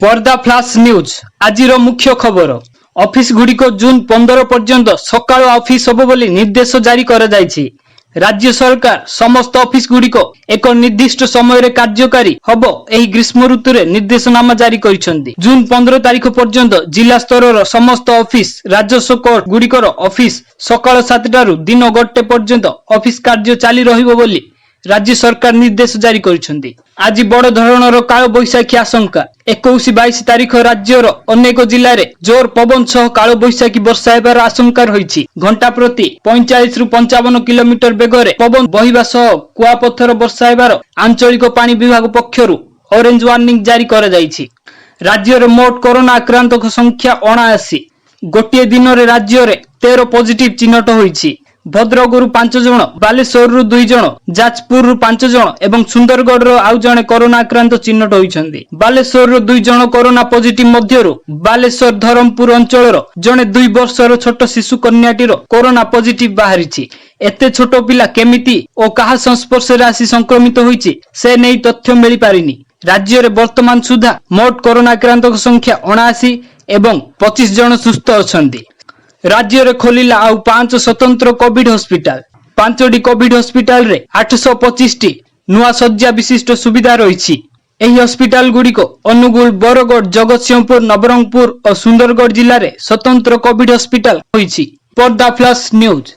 पर्दा flush news आज मुख्य खबर ऑफिस गुड़िक जून 15 पर्यंत सकाळ ऑफिस हब बोली निर्देश जारी कर जायछि। राज्य सरकार समस्त ऑफिस गुड़िक एक निर्दिष्ट समय रे कार्यकारी हब एही ग्रीष्म ऋतु रे निर्देशनामा जारी करिसेंती। जून 15 तारिख पर्यंत जिला स्तर समस्त ऑफिस राजस्व कोर्ट गुड़िकर ऑफिस सकाळ 7 टारू दिन 1 पर्यंत ऑफिस कार्य चाली रहिबो बोली राज्य सरकार निर्देश जारी करिसेंती। आज बड़ धरणर काल बैशाखी आशंका 21-22 तारिख राज्यर अनेक जिले में जोर पवन सह काल बैशाखी वर्षा हेबार आशंका रही। घंटा प्रति 45 ରୁ 55 किलोमीटर बेगर पवन बहिबा सह कुआपथर वर्षा हेबार आंचलिक पानी विभाग पक्षरु ऑरेंज वार्निंग जारी कर जायछि। राज्यर मोट कोरोना आक्रांतक संख्या 79। गोटे दिन रे राज्य 13 पॉजिटिव चिन्हट होईछि। भद्रकरू 5 जन, बालेश्वर 2 जन, जाजपुर 5 जन एवं सुंदरगढ़ आउ जने कोरोना आक्रांत चिन्हट होइछन्ति। बालेश्वर 2 जन कोरोना पॉजिटिव मध्यरु बालेश्वर धरमपुर अंचलर जने 2 वर्षर छोट शिशु कन्याटीर कोरोना पॉजिटिव बाहरिछि। एते छोट पिला केमिति ओ कहा संस्पर्श रे आसी संक्रमित होइछि से नै तथ्य मिलि पारिनी। राज्य रे वर्तमान सुधा मोट कोरोना आक्रांतक संख्या 79 एवं 25 जन सुस्थ अछन्ति। राज्य रे खोलिला आउ 5 स्वतंत्र कोविड हॉस्पिटल। 5टी कोविड हॉस्पिटल रे 825 टी नुआ सज्जा विशिष्ट सुविधा रही। एही हॉस्पिटल गुड़िक अनुगुल, बरगढ़, जगतसिंहपुर, नवरंगपुर और सुंदरगढ़ जिले में स्वतंत्र कोविड हॉस्पिटल होईछि। पर्दा फ्लाश न्यूज।